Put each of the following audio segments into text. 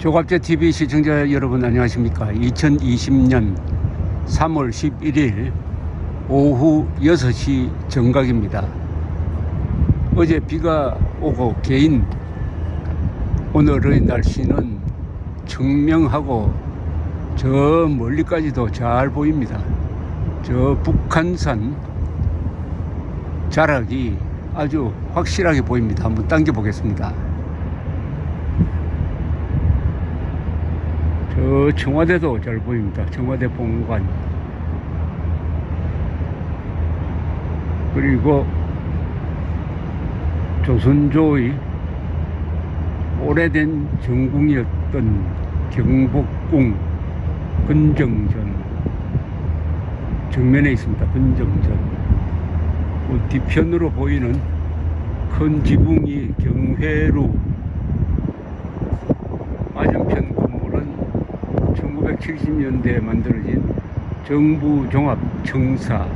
조갑제TV 시청자 여러분 안녕하십니까. 2020년 3월 11일 오후 6시 정각입니다. 어제 비가 오고 개인 오늘의 날씨는 청명하고 저 멀리까지도 잘 보입니다. 저 북한산 자락이 아주 확실하게 보입니다. 한번 당겨 보겠습니다. 저 청와대도 잘 보입니다. 청와대 본관, 그리고 조선조의 오래된 정궁이었던 경복궁 근정전 정면에 있습니다. 근정전. 그 뒤편으로 보이는 큰 지붕이 경회루, 맞은편 건물은 1970년대에 만들어진 정부종합청사,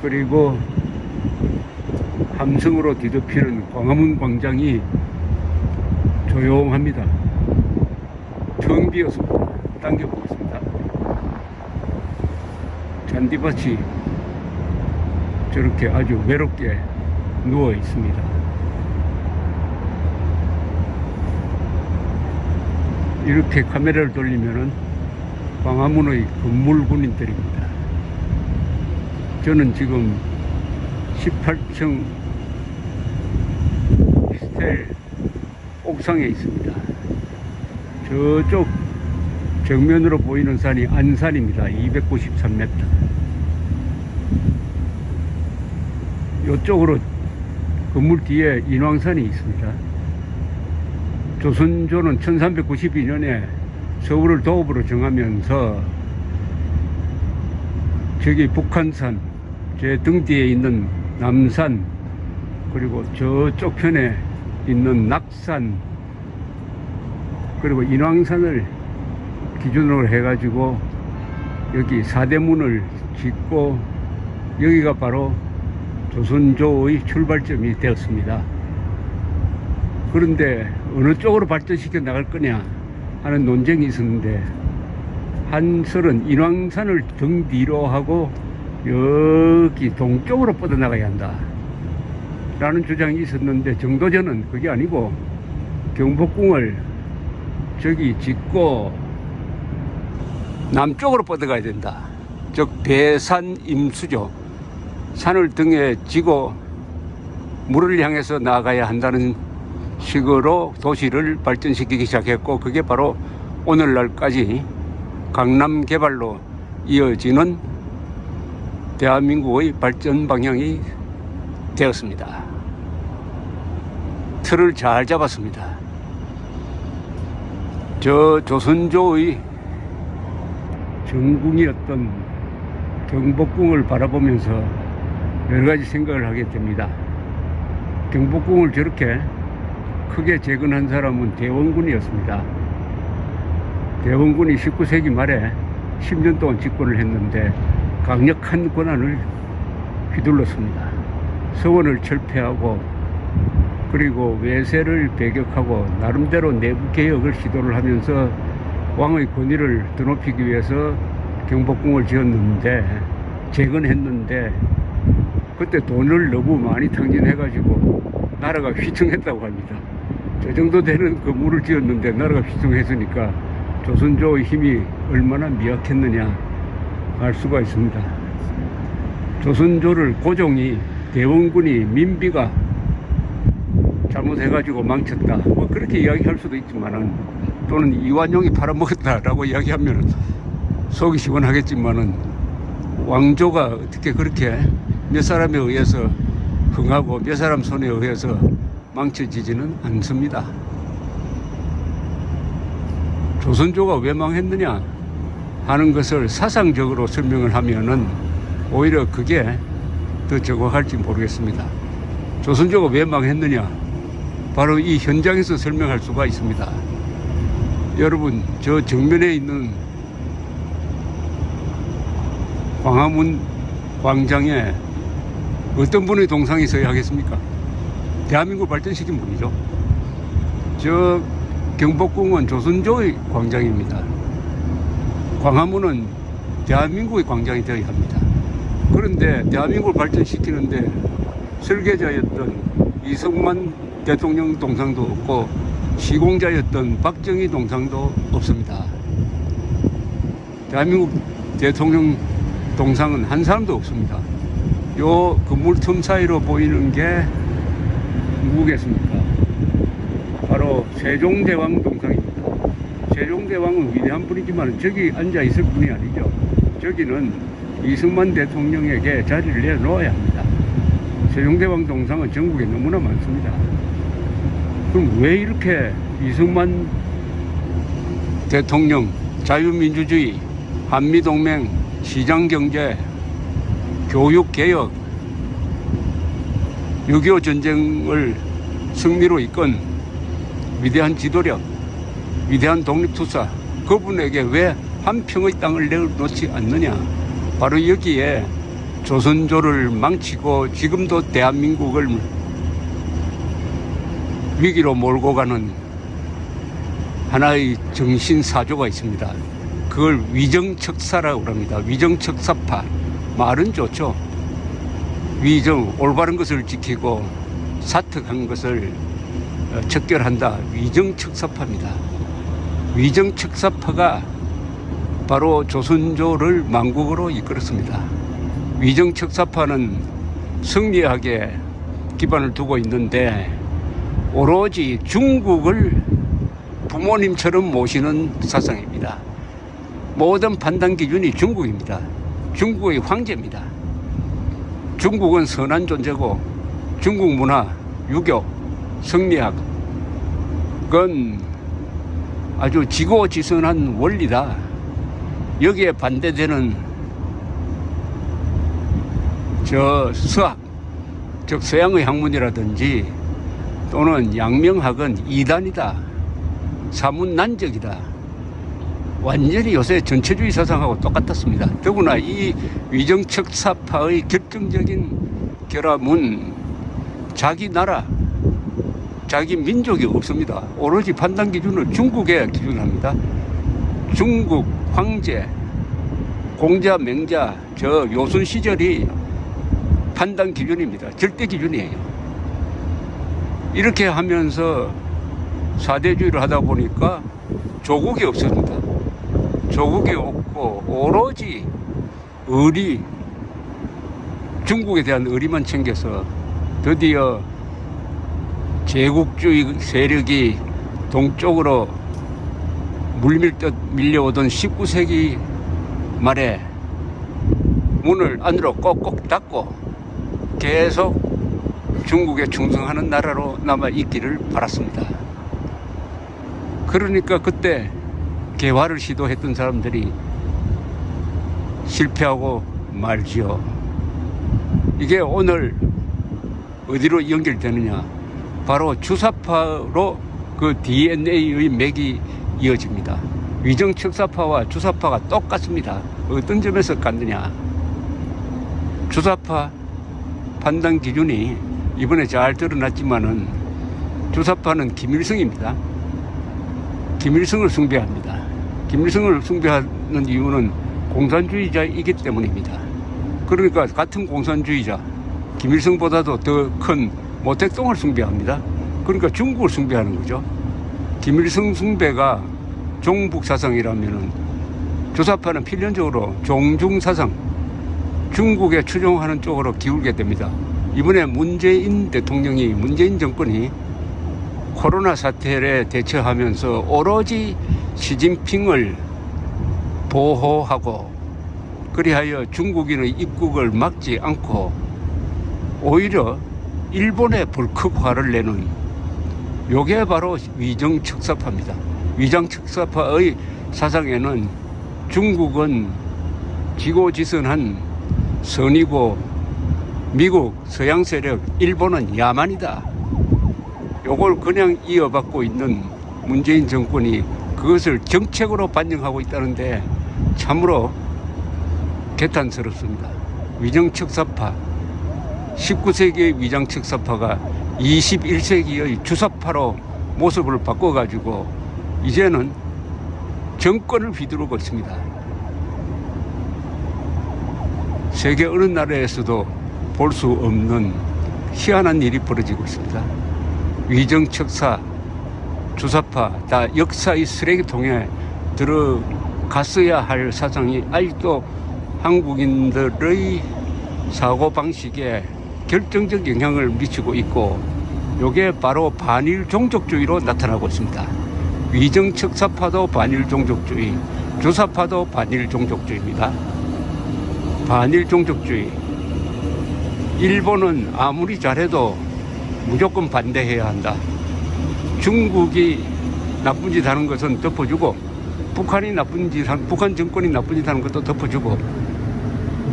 그리고 함성으로 뒤덮이는 광화문 광장이 조용합니다. 텅 비었습니다. 당겨보겠습니다. 잔디밭이 저렇게 아주 외롭게 누워 있습니다. 이렇게 카메라를 돌리면은 광화문의 건물 군인들입니다. 저는 지금 18층 스텔 옥상에 있습니다. 저쪽 정면으로 보이는 산이 안산입니다. 293m. 이쪽으로 건물 뒤에 인왕산이 있습니다. 조선조는 1392년에 서울을 도읍으로 정하면서 저기 북한산, 제 등 뒤에 있는 남산, 그리고 저쪽 편에 있는 낙산, 그리고 인왕산을 기준으로 해가지고 여기 사대문을 짓고, 여기가 바로 조선조의 출발점이 되었습니다. 그런데 어느 쪽으로 발전시켜 나갈 거냐 하는 논쟁이 있었는데, 한설은 인왕산을 등 뒤로 하고 여기 동쪽으로 뻗어나가야 한다 라는 주장이 있었는데, 정도전은 그게 아니고 경복궁을 저기 짓고 남쪽으로 뻗어가야 된다. 즉 배산 임수죠. 산을 등에 지고 물을 향해서 나가야 한다는 식으로 도시를 발전시키기 시작했고, 그게 바로 오늘날까지 강남 개발로 이어지는 대한민국의 발전 방향이 되었습니다. 틀을 잘 잡았습니다. 저 조선조의 정궁이었던 경복궁을 바라보면서 여러 가지 생각을 하게 됩니다. 경복궁을 저렇게 크게 재건한 사람은 대원군이었습니다. 대원군이 19세기 말에 10년 동안 집권을 했는데 강력한 권한을 휘둘렀습니다. 서원을 철폐하고, 그리고 외세를 배격하고 나름대로 내부 개혁을 시도를 하면서 왕의 권위를 드높이기 위해서 경복궁을 지었는데, 재건했는데, 그때 돈을 너무 많이 탕진해가지고 나라가 휘청했다고 합니다. 저 정도 되는 건물을 지었는데 나라가 휘청했으니까 조선조의 힘이 얼마나 미약했느냐 알 수가 있습니다. 조선조를 고종이, 대원군이, 민비가 잘못해가지고 망쳤다, 뭐 그렇게 이야기할 수도 있지만은, 또는 이완용이 팔아먹었다라고 이야기하면 속이 시원하겠지만은, 왕조가 어떻게 그렇게 몇 사람에 의해서 흥하고 몇 사람 손에 의해서 망쳐지지는 않습니다. 조선조가 왜 망했느냐 하는 것을 사상적으로 설명을 하면은 오히려 그게 더 정확할지 모르겠습니다. 조선조가 왜 망했느냐, 바로 이 현장에서 설명할 수가 있습니다. 여러분, 저 정면에 있는 광화문 광장에 어떤 분의 동상이 있어야 하겠습니까? 대한민국을 발전시킨 분이죠. 저 경복궁은 조선조의 광장입니다. 광화문은 대한민국의 광장이 되어야 합니다. 그런데 대한민국을 발전시키는데 설계자였던 이승만 대통령 동상도 없고 시공자였던 박정희 동상도 없습니다. 대한민국 대통령 동상은 한 사람도 없습니다. 요 건물 틈 사이로 보이는 게 누구겠습니까? 바로 세종대왕 동상입니다. 세종대왕은 위대한 분이지만 저기 앉아 있을 분이 아니죠. 저기는 이승만 대통령에게 자리를 내놓아야 합니다. 세종대왕 동상은 전국에 너무나 많습니다. 그럼 왜 이렇게 이승만 대통령 자유민주주의, 한미동맹, 시장경제, 교육개혁, 6.25 전쟁을 승리로 이끈 위대한 지도력, 위대한 독립투사, 그분에게 왜 한 평의 땅을 내놓지 않느냐? 바로 여기에 조선조를 망치고 지금도 대한민국을 위기로 몰고 가는 하나의 정신사조가 있습니다. 그걸 위정척사라고 합니다. 위정척사파. 말은 좋죠. 위정, 올바른 것을 지키고 사특한 것을 척결한다. 위정척사파입니다. 위정척사파가 바로 조선조를 망국으로 이끌었습니다. 위정척사파는 승리학에 기반을 두고 있는데 오로지 중국을 부모님처럼 모시는 사상입니다. 모든 판단 기준이 중국입니다. 중국의 황제입니다. 중국은 선한 존재고 중국 문화, 유교, 성리학 그건 아주 지고지선한 원리다. 여기에 반대되는 서학, 즉 서양의 학문이라든지 또는 양명학은 이단이다. 사문난적이다. 완전히 요새 전체주의 사상하고 똑같았습니다. 더구나 이 위정척사파의 결정적인 결함은 자기 나라, 자기 민족이 없습니다. 오로지 판단 기준을 중국에 기준합니다. 중국 황제, 공자, 맹자, 저 요순 시절이 판단 기준입니다. 절대 기준이에요. 이렇게 하면서 사대주의를 하다 보니까 조국이 없습니다. 조국이 없고 오로지 의리, 중국에 대한 의리만 챙겨서 드디어 제국주의 세력이 동쪽으로 물밀듯 밀려오던 19세기 말에 문을 안으로 꼭꼭 닫고 계속 중국에 충성하는 나라로 남아 있기를 바랐습니다. 그러니까 그때 개화를 시도했던 사람들이 실패하고 말지요. 이게 오늘 어디로 연결되느냐? 바로 주사파로 그 DNA의 맥이 이어집니다. 위정척사파와 주사파가 똑같습니다. 어떤 점에서 같느냐? 주사파 판단 기준이 이번에 잘 드러났지만은 주사파는 김일성입니다. 김일성을 숭배합니다. 김일성을 숭배하는 이유는 공산주의자이기 때문입니다. 그러니까 같은 공산주의자 김일성보다도 더 큰 모택동을 숭배합니다. 그러니까 중국을 숭배하는 거죠. 김일성 숭배가 종북사상이라면은 주사파는 필연적으로 종중사상, 중국에 추종하는 쪽으로 기울게 됩니다. 이번에 문재인 정권이 코로나 사태에 대처하면서 오로지 시진핑을 보호하고 그리하여 중국인의 입국을 막지 않고 오히려 일본에 불극화를 내는 요게 바로 위정척사파입니다. 위정척사파의 사상에는 중국은 지고지선한 선이고 미국, 서양 세력, 일본은 야만이다. 요걸 그냥 이어받고 있는 문재인 정권이 그것을 정책으로 반영하고 있다는데 참으로 개탄스럽습니다. 위정척사파, 19세기의 위정척사파가 21세기의 주사파로 모습을 바꿔가지고 이제는 정권을 휘두르고 있습니다. 세계 어느 나라에서도 볼 수 없는 희한한 일이 벌어지고 있습니다. 위정척사, 주사파 다 역사의 쓰레기통에 들어갔어야 할 사상이 아직도 한국인들의 사고방식에 결정적 영향을 미치고 있고, 이게 바로 반일 종족주의로 나타나고 있습니다. 위정척사파도 반일 종족주의, 주사파도 반일 종족주의입니다. 반일 종족주의. 일본은 아무리 잘해도 무조건 반대해야 한다. 중국이 나쁜 짓 하는 것은 덮어주고, 북한 정권이 나쁜 짓 하는 것도 덮어주고,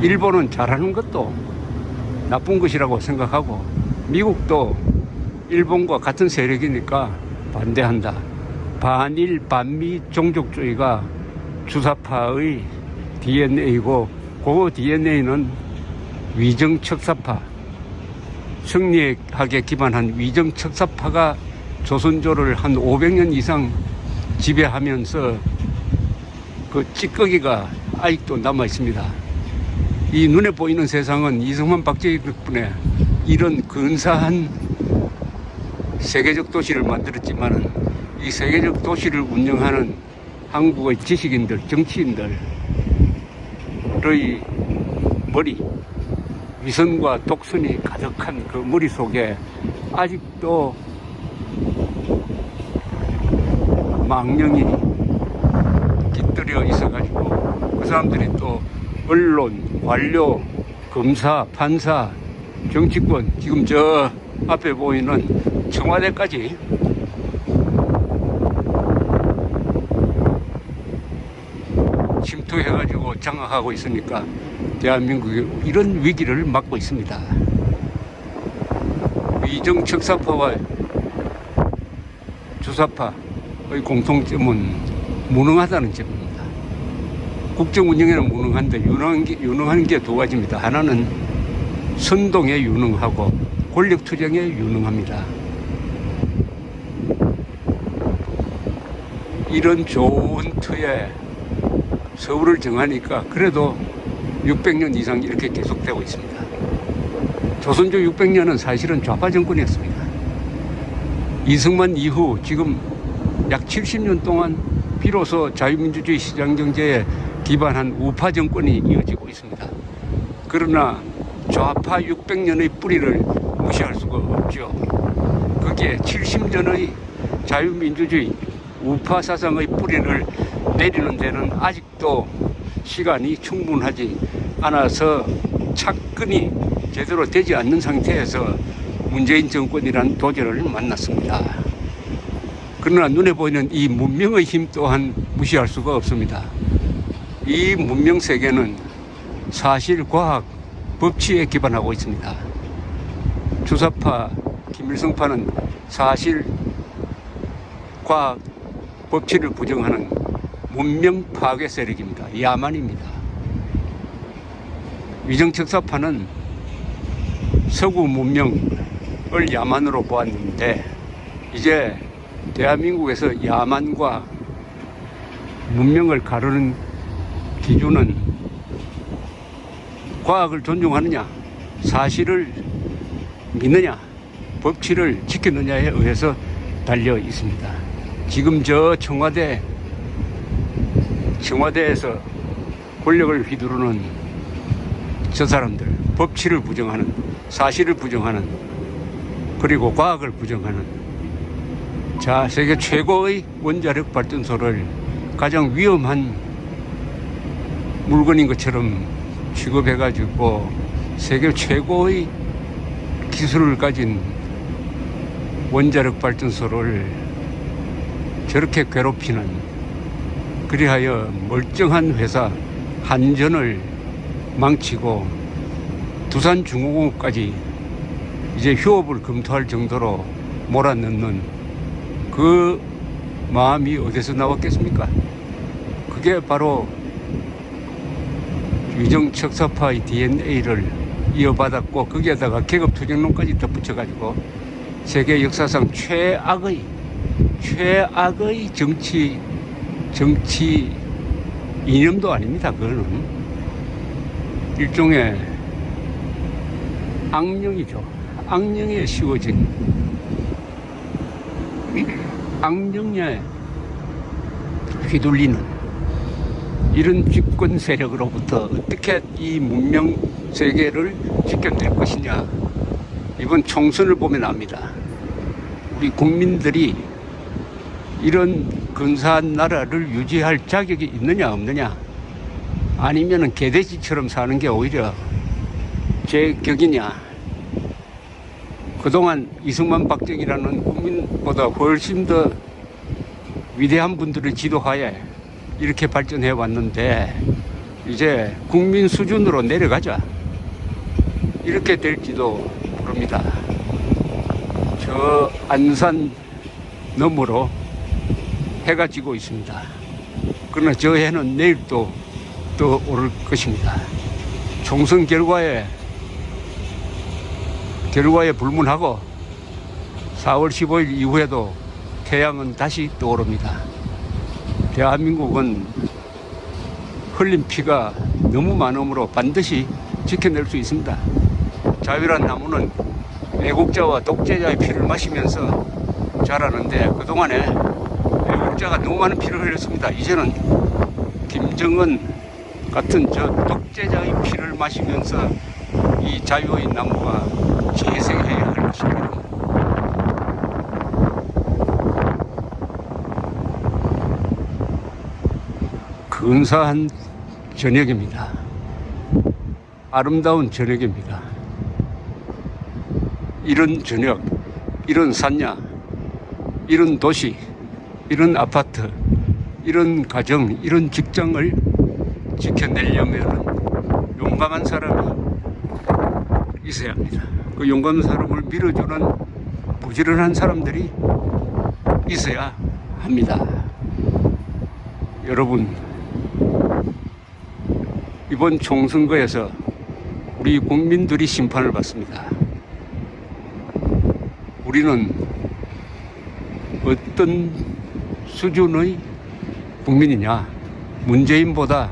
일본은 잘하는 것도 나쁜 것이라고 생각하고, 미국도 일본과 같은 세력이니까 반대한다. 반일, 반미 종족주의가 주사파의 DNA이고, 그 DNA는 위정척사파, 승리학에 기반한 위정척사파가 조선조를 한 500년 이상 지배하면서 그 찌꺼기가 아직도 남아 있습니다. 이 눈에 보이는 세상은 이승만, 박정희 덕분에 이런 근사한 세계적 도시를 만들었지만, 이 세계적 도시를 운영하는 한국의 지식인들, 정치인들의 머리, 위선과 독선이 가득한 그 머릿속에 아직도 망령이 깃들여 있어가지고, 그 사람들이 또 언론, 관료, 검사, 판사, 정치권, 지금 저 앞에 보이는 청와대까지 침투해가지고 장악하고 있으니까 대한민국이 이런 위기를 맞고 있습니다. 위정척사파와 주사파의 공통점은 무능하다는 점입니다. 국정 운영에는 무능한데 유능한 게 두 가지입니다. 하나는 선동에 유능하고 권력 투쟁에 유능합니다. 이런 좋은 터에 서울을 정하니까 그래도 600년 이상 이렇게 계속되고 있습니다. 조선조 600년은 사실은 좌파 정권이었습니다. 이승만 이후 지금 약 70년 동안 비로소 자유민주주의 시장경제에 기반한 우파 정권이 이어지고 있습니다. 그러나 좌파 600년의 뿌리를 무시할 수가 없죠. 그게 70년의 자유민주주의 우파 사상의 뿌리를 내리는 데는 아직도 시간이 충분하지 않아서 착근이 제대로 되지 않는 상태에서 문재인 정권이라는 도전을 만났습니다. 그러나 눈에 보이는 이 문명의 힘 또한 무시할 수가 없습니다. 이 문명 세계는 사실, 과학, 법치에 기반하고 있습니다. 주사파, 김일성파는 사실, 과학, 법치를 부정하는 문명 파괴 세력입니다. 야만입니다. 위정척사파는 서구 문명을 야만으로 보았는데, 이제 대한민국에서 야만과 문명을 가르는 기준은 과학을 존중하느냐, 사실을 믿느냐, 법치를 지키느냐에 의해서 달려 있습니다. 지금 저 청와대에서 권력을 휘두르는 저 사람들, 법치를 부정하는, 사실을 부정하는, 그리고 과학을 부정하는, 자, 세계 최고의 원자력 발전소를 가장 위험한 물건인 것처럼 취급해가지고 세계 최고의 기술을 가진 원자력 발전소를 저렇게 괴롭히는, 그리하여 멀쩡한 회사 한전을 망치고 두산중공업까지 이제 휴업을 검토할 정도로 몰아넣는 그 마음이 어디서 나왔겠습니까? 그게 바로 위정척사파의 DNA를 이어받았고, 거기에다가 계급투쟁론까지 덧붙여가지고 세계 역사상 최악의 최악의 정치 이념도 아닙니다. 그거는 일종의 악령이죠. 악령에 씌워진 악령에 휘둘리는 이런 집권 세력으로부터 어떻게 이 문명 세계를 지켜낼 것이냐. 이번 총선을 보면 압니다. 우리 국민들이 이런 근사한 나라를 유지할 자격이 있느냐 없느냐, 아니면 개돼지처럼 사는 게 오히려 제 격이냐. 그동안 이승만 박정희라는 국민보다 훨씬 더 위대한 분들의 지도하에 이렇게 발전해 왔는데 이제 국민 수준으로 내려가자, 이렇게 될지도 모릅니다. 저 안산 너머로 해가 지고 있습니다. 그러나 저 해는 내일 또 오를 것입니다. 총선 결과에 불문하고 4월 15일 이후에도 태양은 다시 떠오릅니다. 대한민국은 흘린 피가 너무 많으므로 반드시 지켜낼 수 있습니다. 자유란 나무는 애국자와 독재자의 피를 마시면서 자라는데 그동안에 애국자가 너무 많은 피를 흘렸습니다. 이제는 김정은 같은 저 독재자의 피를 마시면서 이 자유의 나무가 재생해야 할 것입니다. 근사한 저녁입니다. 아름다운 저녁입니다. 이런 저녁, 이런 산야, 이런 도시, 이런 아파트, 이런 가정, 이런 직장을 지켜내려면 용감한 사람이 있어야 합니다. 그 용감한 사람을 밀어주는 부지런한 사람들이 있어야 합니다. 여러분, 이번 총선거에서 우리 국민들이 심판을 받습니다. 우리는 어떤 수준의 국민이냐, 문재인보다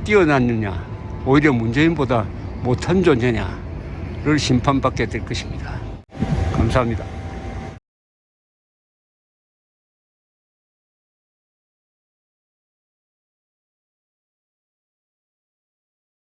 뛰어났느냐, 오히려 문재인보다 못한 존재냐를 심판받게 될 것입니다. 감사합니다.